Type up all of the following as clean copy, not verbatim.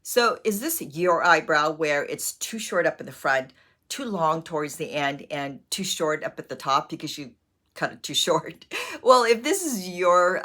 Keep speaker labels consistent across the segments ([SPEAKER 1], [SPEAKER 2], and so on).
[SPEAKER 1] So is this your eyebrow where it's too short up in the front, too long towards the end, and too short up at the top because you cut it too short? Well, if this is your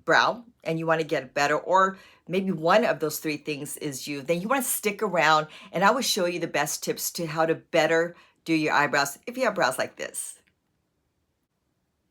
[SPEAKER 1] brow and you want to get it better, or maybe one of those three things is you, then you want to stick around and I will show you the best tips to how to better do your eyebrows if you have brows like this.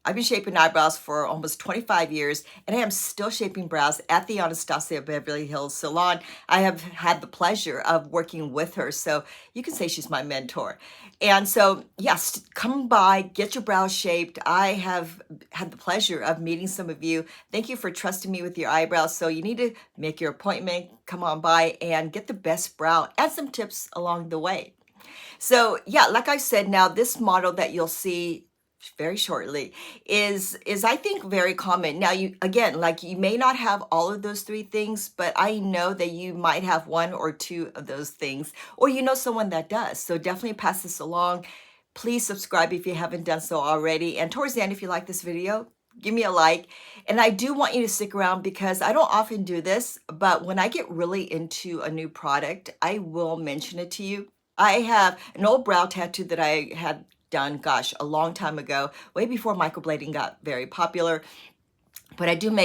[SPEAKER 1] I've been shaping eyebrows for almost 25 years, and I am still shaping brows at the Anastasia Beverly Hills Salon. I have had the pleasure of working with her, so you can say she's my mentor. And so, yes, come by, get your brows shaped. I have had the pleasure of meeting some of you. Thank you for trusting me with your eyebrows. So you need to make your appointment, come on by, and get the best brow and some tips along the way. So yeah, like I said, now this model that you'll see very shortly is I think very common. Now you again, like you may not have all of those three things, but I know that you might have one or two of those things, or you know someone that does. So definitely pass this along. Please subscribe if you haven't done so already. And towards the end, if you like this video, give me a like. And I do want you to stick around because I don't often do this, but when I get really into a new product, I will mention it to you. I have an old brow tattoo that I had done, gosh, a long time ago, way before microblading got very popular. But I do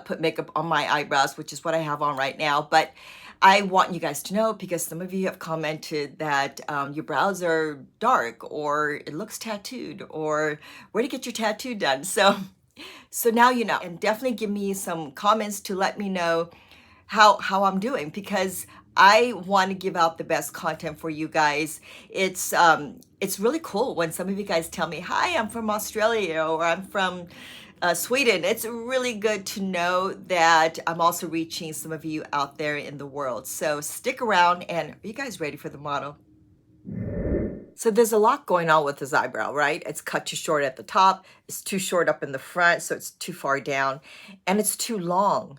[SPEAKER 1] put makeup on my eyebrows, which is what I have on right now. But I want you guys to know, because some of you have commented that your brows are dark, or it looks tattooed, or where to get your tattoo done. So now you know, and definitely give me some comments to let me know how I'm doing, because I want to give out the best content for you guys. It's really cool when some of you guys tell me, hi, I'm from Australia, or I'm from Sweden. It's really good to know that I'm also reaching some of you out there in the world. So stick around, and are you guys ready for the model? So there's a lot going on with his eyebrow, right? It's cut too short at the top, it's too short up in the front, so it's too far down, and it's too long,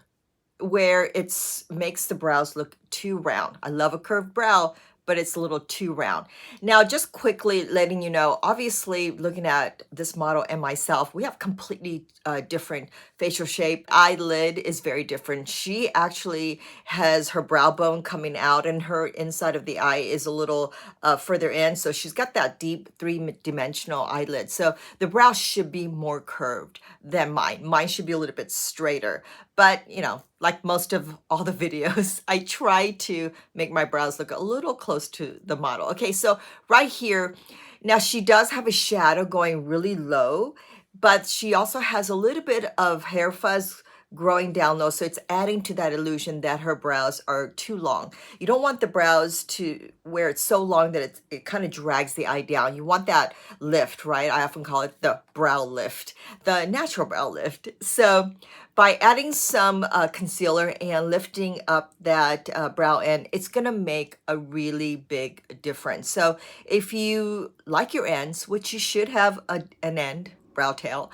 [SPEAKER 1] where it's makes the brows look too round. I love a curved brow, but it's a little too round. Now, just quickly letting you know, obviously looking at this model and myself, we have completely different facial shape. Eyelid is very different. She actually has her brow bone coming out, and her inside of the eye is a little further in. So she's got that deep three-dimensional eyelid. So the brow should be more curved than mine. Mine should be a little bit straighter. But, you know, like most of all the videos, I try to make my brows look a little close to the model. Okay, so right here, now she does have a shadow going really low, but she also has a little bit of hair fuzz growing down low, so it's adding to that illusion that her brows are too long. You don't want the brows to where it's so long that it kind of drags the eye down. You want that lift, right? I often call it the brow lift, the natural brow lift. So by adding some concealer and lifting up that brow end, it's gonna make a really big difference. So if you like your ends, which you should have an end, brow tail,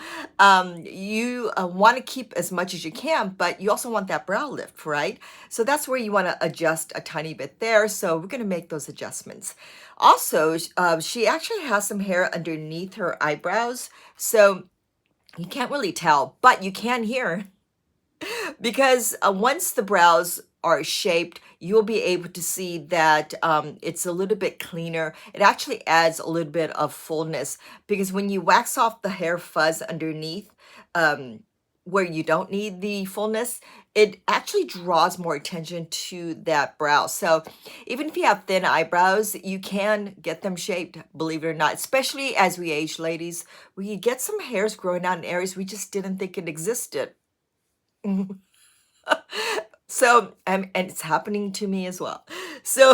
[SPEAKER 1] you want to keep as much as you can, but you also want that brow lift, right? So that's where you want to adjust a tiny bit there. So we're going to make those adjustments. Also, she actually has some hair underneath her eyebrows, so you can't really tell, but you can hear, because once the brows are shaped, you'll be able to see that it's a little bit cleaner. It actually adds a little bit of fullness, because when you wax off the hair fuzz underneath, where you don't need the fullness, it actually draws more attention to that brow. So even if you have thin eyebrows, you can get them shaped, believe it or not, especially as we age, ladies. We get some hairs growing out in areas we just didn't think it existed. So, and it's happening to me as well. So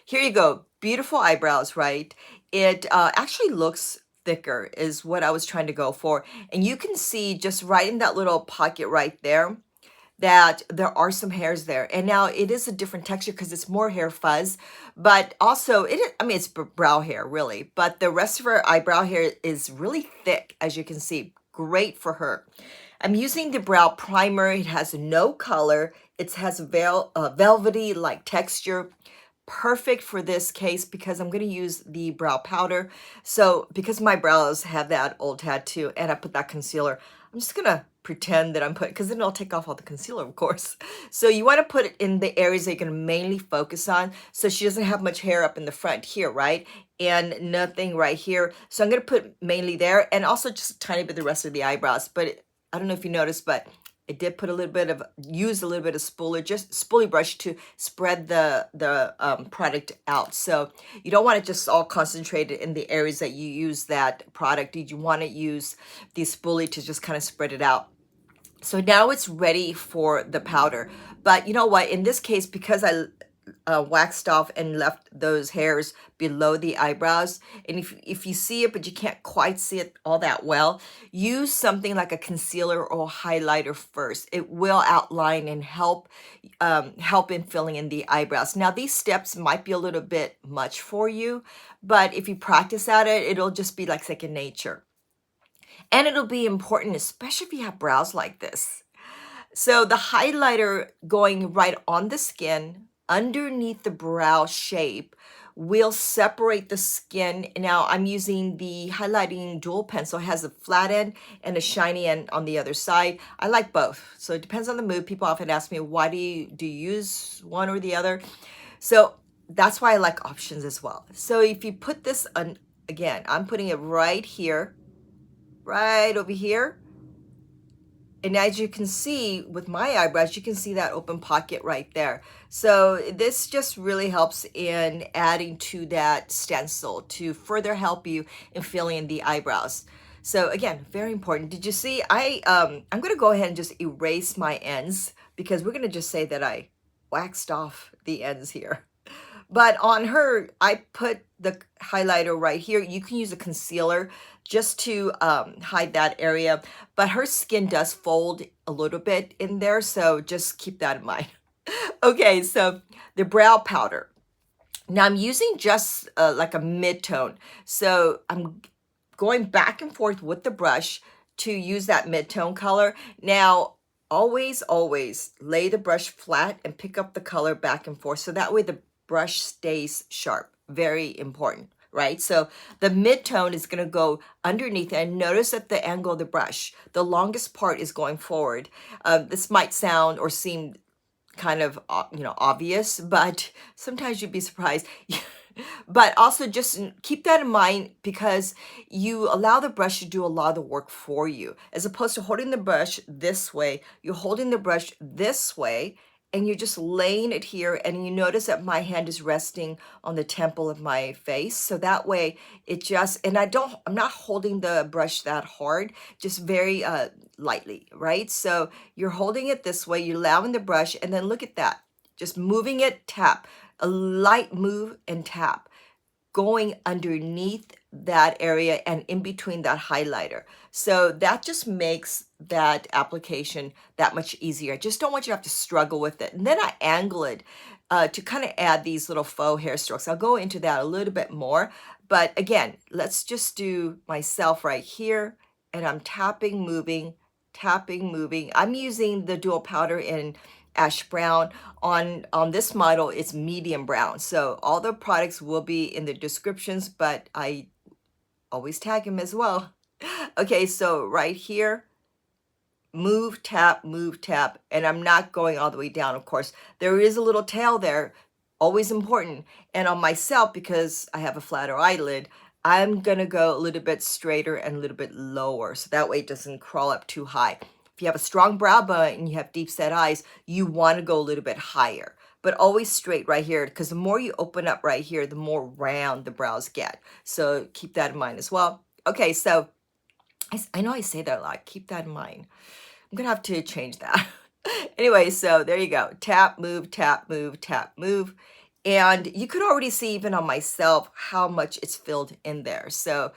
[SPEAKER 1] here you go. Beautiful eyebrows, right? It actually looks thicker is what I was trying to go for. And you can see just right in that little pocket right there that there are some hairs there. And now it is a different texture because it's more hair fuzz, but also I mean, it's brow hair really, but the rest of her eyebrow hair is really thick, as you can see. Great for her. I'm using the brow primer. It has no color. It has velvety like texture. Perfect for this case because I'm going to use the brow powder. So because my brows have that old tattoo and I put that concealer, I'm just going to pretend that I'm putting, because then I'll take off all the concealer, of course. So you want to put it in the areas that you're going to mainly focus on. So she doesn't have much hair up in the front here, right? And nothing right here. So I'm going to put mainly there, and also just a tiny bit the rest of the eyebrows. But I don't know if you noticed, but I did put a little bit of, use a little bit of spoolie, just spoolie brush to spread the product out. So you don't want it just all concentrated in the areas that you use that product. You want to use the spoolie to just kind of spread it out. So now it's ready for the powder. But you know what? In this case, because I waxed off and left those hairs below the eyebrows, and if you see it but you can't quite see it all that well, use something like a concealer or highlighter first. It will outline and help in filling in the eyebrows. Now these steps might be a little bit much for you, but if you practice at it, it'll just be like second nature. And it'll be important, especially if you have brows like this. So the highlighter going right on the skin, underneath the brow shape, will separate the skin. Now I'm using the highlighting dual pencil. It has a flat end and a shiny end on the other side. I like both. So it depends on the mood. People often ask me, why do you use one or the other? So that's why I like options as well. So if you put this on, again, I'm putting it right here, right over here. And as you can see with my eyebrows, you can see that open pocket right there. So this just really helps in adding to that stencil to further help you in filling in the eyebrows. So again, very important. Did you see, I'm gonna go ahead and just erase my ends, because we're gonna just say that I waxed off the ends here. But on her, I put the highlighter right here. You can use a concealer just to hide that area. But her skin does fold a little bit in there, so just keep that in mind. Okay, so the brow powder. Now I'm using just like a mid-tone. So I'm going back and forth with the brush to use that mid-tone color. Now, always lay the brush flat and pick up the color back and forth. So that way the brush stays sharp. Very important, right? So the mid-tone is going to go underneath, and notice at the angle of the brush, the longest part is going forward. This might sound or seem kind of, obvious, but sometimes you'd be surprised. But also just keep that in mind, because you allow the brush to do a lot of the work for you. As opposed to holding the brush this way, you're holding the brush this way, and you're just laying it here, and you notice that my hand is resting on the temple of my face. So that way it just, and I'm not holding the brush that hard, just very lightly, right? So you're holding it this way, you're allowing the brush, and then look at that. Just moving it, tap. A light move and tap, going underneath that area and in between that highlighter. So that just makes that application that much easier. I just don't want you to have to struggle with it. And then I angle it to kind of add these little faux hair strokes. I'll go into that a little bit more. But again, let's just do myself right here. And I'm tapping, moving, tapping, moving. I'm using the dual powder in ash brown. On this model, it's medium brown. So all the products will be in the descriptions, but I always tag them as well. Okay, so right here, move, tap, and I'm not going all the way down, of course. There is a little tail there, always important. And on myself, because I have a flatter eyelid, I'm gonna go a little bit straighter and a little bit lower, so that way it doesn't crawl up too high. If you have a strong brow bone and you have deep set eyes, you want to go a little bit higher, but always straight right here, because the more you open up right here, the more round the brows get. So keep that in mind as well. Okay, so I know I say that a lot. Keep that in mind. I'm going to have to change that. Anyway, so there you go. Tap, move, tap, move, tap, move. And you could already see even on myself how much it's filled in there. So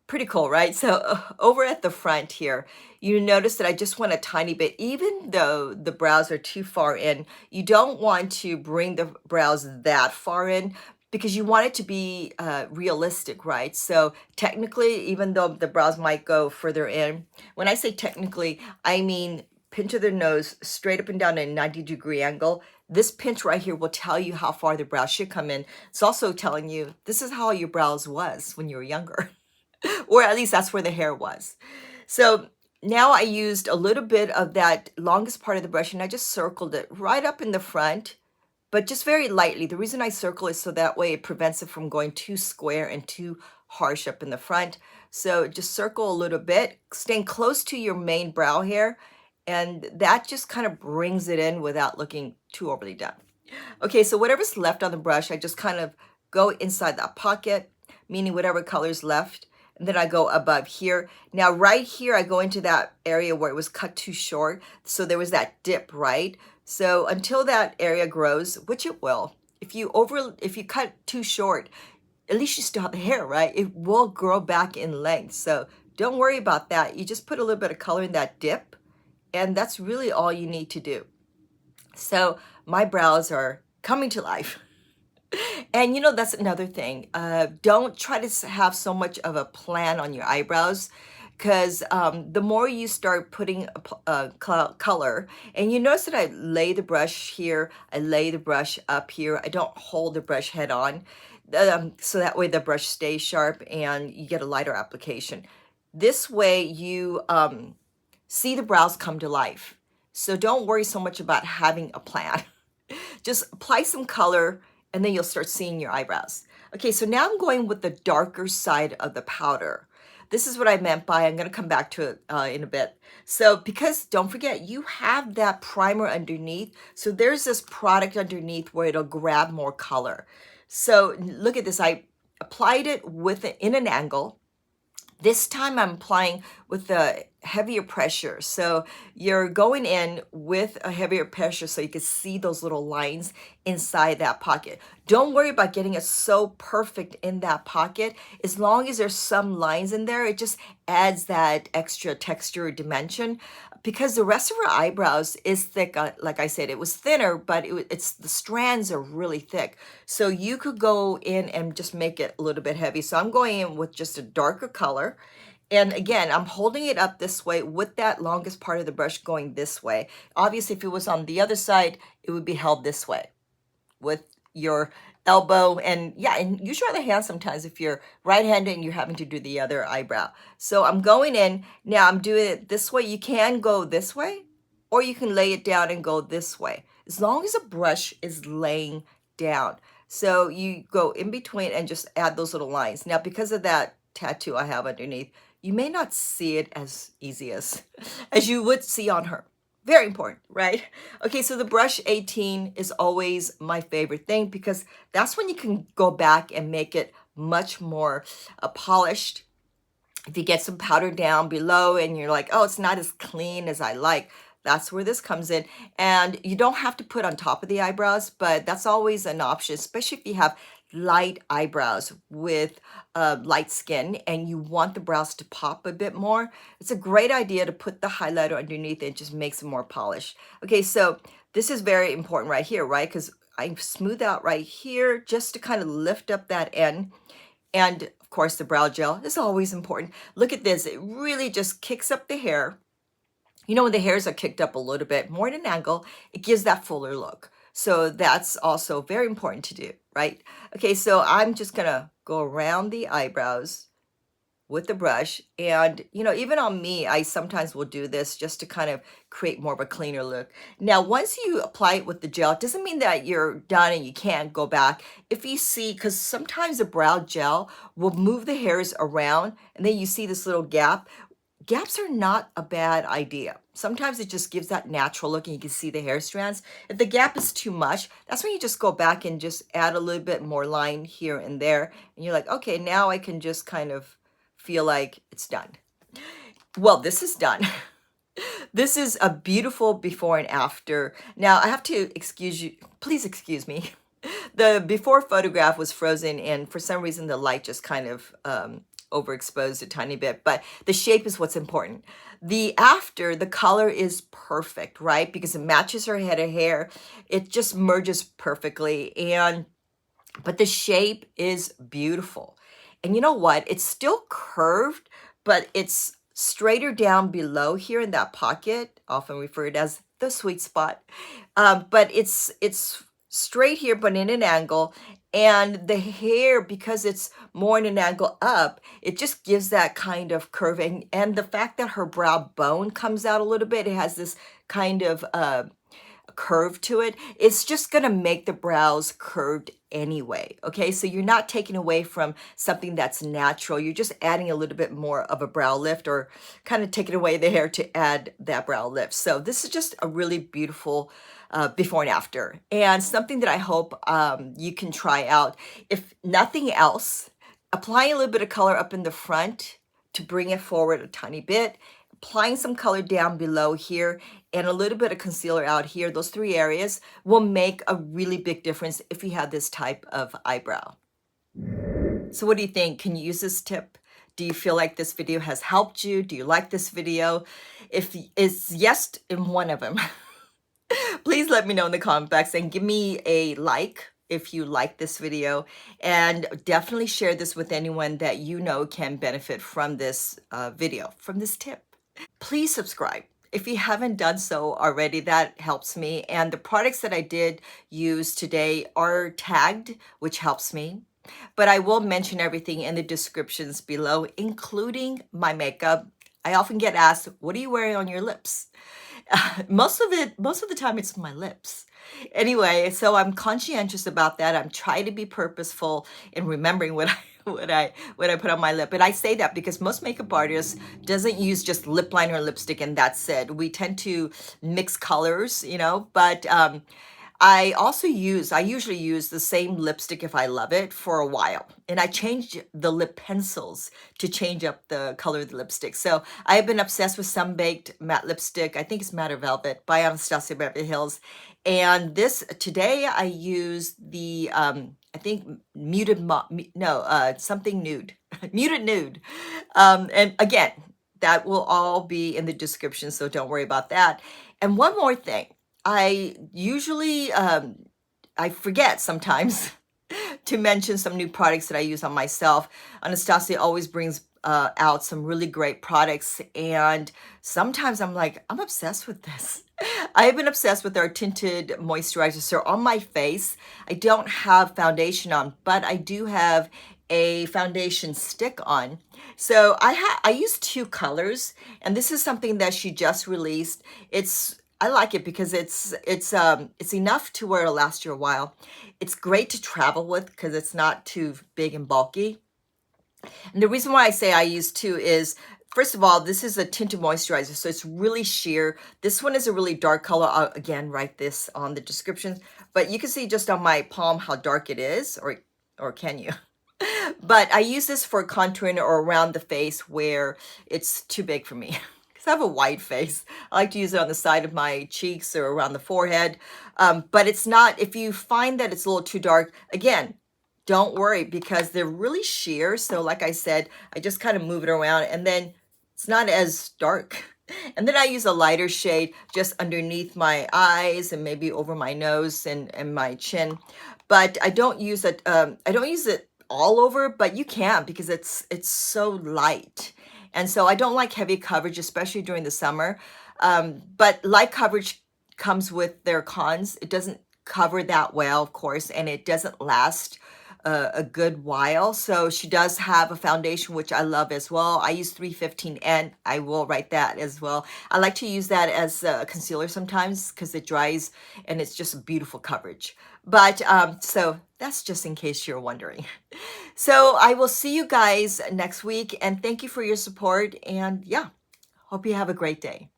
[SPEAKER 1] pretty cool, right? So over at the front here, you notice that I just went a tiny bit, even though the brows are too far in. You don't want to bring the brows that far in, because you want it to be realistic, right? So technically, even though the brows might go further in, when I say technically, I mean pinch of the nose straight up and down at a 90-degree angle. This pinch right here will tell you how far the brows should come in. It's also telling you this is how your brows was when you were younger. Or at least that's where the hair was. So now I used a little bit of that longest part of the brush and I just circled it right up in the front, but just very lightly. The reason I circle is so that way it prevents it from going too square and too harsh up in the front. So just circle a little bit, staying close to your main brow hair, and that just kind of brings it in without looking too overly done. Okay, so whatever's left on the brush, I just kind of go inside that pocket, meaning whatever color's left, and then I go above here. Now, right here, I go into that area where it was cut too short, so there was that dip, right? So until that area grows, which it will, if you cut too short, at least you still have the hair, right? It will grow back in length, so don't worry about that. You just put a little bit of color in that dip, and that's really all you need to do. So my brows are coming to life. And you know, that's another thing. Don't try to have so much of a plan on your eyebrows, because the more you start putting color, and you notice that I lay the brush here, I lay the brush up here, I don't hold the brush head on, so that way the brush stays sharp and you get a lighter application. This way you see the brows come to life. So don't worry so much about having a plan. Just apply some color and then you'll start seeing your eyebrows. Okay, so now I'm going with the darker side of the powder. This is what I meant by, I'm gonna come back to it in a bit. So because don't forget, you have that primer underneath. So there's this product underneath where it'll grab more color. So look at this, I applied it in an angle. This time I'm applying with a heavier pressure. So you're going in with a heavier pressure so you can see those little lines inside that pocket. Don't worry about getting it so perfect in that pocket. As long as there's some lines in there, it just adds that extra texture or dimension, because the rest of her eyebrows is thick. Like I said, it was thinner, but it's the strands are really thick. So you could go in and just make it a little bit heavy. So I'm going in with just a darker color. And again, I'm holding it up this way with that longest part of the brush going this way. Obviously, if it was on the other side, it would be held this way with your elbow. And yeah, and use your other hand sometimes if you're right-handed and you're having to do the other eyebrow. So I'm going in, now I'm doing it this way. You can go this way, or you can lay it down and go this way, as long as the brush is laying down. So you go in between and just add those little lines. Now, because of that tattoo I have underneath, you may not see it as easy as you would see on her. Very important, right? Okay, so the brush 18 is always my favorite thing, because that's when you can go back and make it much more polished. If you get some powder down below and you're like, oh, it's not as clean as I like, that's where this comes in. And you don't have to put on top of the eyebrows, but that's always an option, especially if you have light eyebrows with light skin and you want the brows to pop a bit more. It's a great idea to put the highlighter underneath. It just makes it more polished. Okay, so this is very important right here, right? Because I smooth out right here just to kind of lift up that end. And of course, the brow gel is always important. Look at this. It really just kicks up the hair. You know, when the hairs are kicked up a little bit more at an angle, it gives that fuller look. So that's also very important to do, right? Okay, so I'm just gonna go around the eyebrows with the brush. And, you know, even on me, I sometimes will do this just to kind of create more of a cleaner look. Now, once you apply it with the gel, it doesn't mean that you're done and you can't go back. If you see, because sometimes the brow gel will move the hairs around and then you see this little gap. Gaps are not a bad idea. Sometimes it just gives that natural look and you can see the hair strands. If the gap is too much, that's when you just go back and just add a little bit more line here and there. And you're like, okay, now I can just kind of feel like it's done. Well, this is done. This is a beautiful before and after. Now I have to excuse you, please excuse me. The before photograph was frozen and for some reason the light just kind of overexposed a tiny bit, but the shape is what's important. The after, the color is perfect, right? Because it matches her head of hair. It just merges perfectly. But the shape is beautiful. And you know what? It's still curved, but it's straighter down below here in that pocket, often referred as the sweet spot. But it's straight here, but in an angle. And the hair, because it's more in an angle up, it just gives that kind of curve. And the fact that her brow bone comes out a little bit, it has this kind of curve to it, it's just going to make the brows curved anyway. Okay, so you're not taking away from something that's natural. You're just adding a little bit more of a brow lift, or kind of taking away the hair to add that brow lift. So this is just a really beautiful before and after, and something that I hope you can try out. If nothing else, applying a little bit of color up in the front to bring it forward a tiny bit, applying some color down below here, and a little bit of concealer out here. Those three areas will make a really big difference if you have this type of eyebrow. So what do you think? Can you use this tip? Do you feel like this video has helped you? Do you like this video? If it's yes in one of them, please let me know in the comment box and give me a like if you like this video, and definitely share this with anyone that you know can benefit from this video, from this tip. Please subscribe if you haven't done so already. That helps me, and the products that I did use today are tagged, which helps me, but I will mention everything in the descriptions below, including my makeup. I often get asked, what are you wearing on your lips? Most of the time it's my lips. Anyway, so I'm conscientious about that. I'm trying to be purposeful in remembering what I put on my lip. And I say that because most makeup artists doesn't use just lip liner and lipstick and that's it. We tend to mix colors, you know, but I usually use the same lipstick if I love it for a while. And I changed the lip pencils to change up the color of the lipstick. So I've been obsessed with Sun-Baked matte lipstick. I think it's Matte or Velvet by Anastasia Beverly Hills. And this, today I used the, I think something nude, muted nude. And again, that will all be in the description, so don't worry about that. And one more thing. I usually, I forget sometimes to mention some new products that I use on myself. Anastasia always brings out some really great products, and sometimes I'm like, I'm obsessed with this. I've been obsessed with our tinted moisturizer. So on my face, I don't have foundation on, but I do have a foundation stick on. So I use two colors, and this is something that she just released. I like it because it's enough to where it'll last you a while. It's great to travel with because it's not too big and bulky. And the reason why I say I use two is, first of all, this is a tinted moisturizer, so it's really sheer. This one is a really dark color. I'll again write this on the description, but you can see just on my palm how dark it is, or can you? But I use this for contouring or around the face where it's too big for me. I have a wide face. I like to use it on the side of my cheeks or around the forehead. But it's not, if you find that it's a little too dark, again, don't worry because they're really sheer. So like I said, I just kind of move it around and then it's not as dark. And then I use a lighter shade just underneath my eyes and maybe over my nose and my chin. But I don't use it, all over, but you can because it's so light. And so I don't like heavy coverage, especially during the summer. But light coverage comes with their cons. It doesn't cover that well, of course, and it doesn't last a good while. So she does have a foundation, which I love as well. I use 315N. I will write that as well. I like to use that as a concealer sometimes because it dries and it's just a beautiful coverage. But so that's just in case you're wondering. So I will see you guys next week, and thank you for your support. And yeah, hope you have a great day.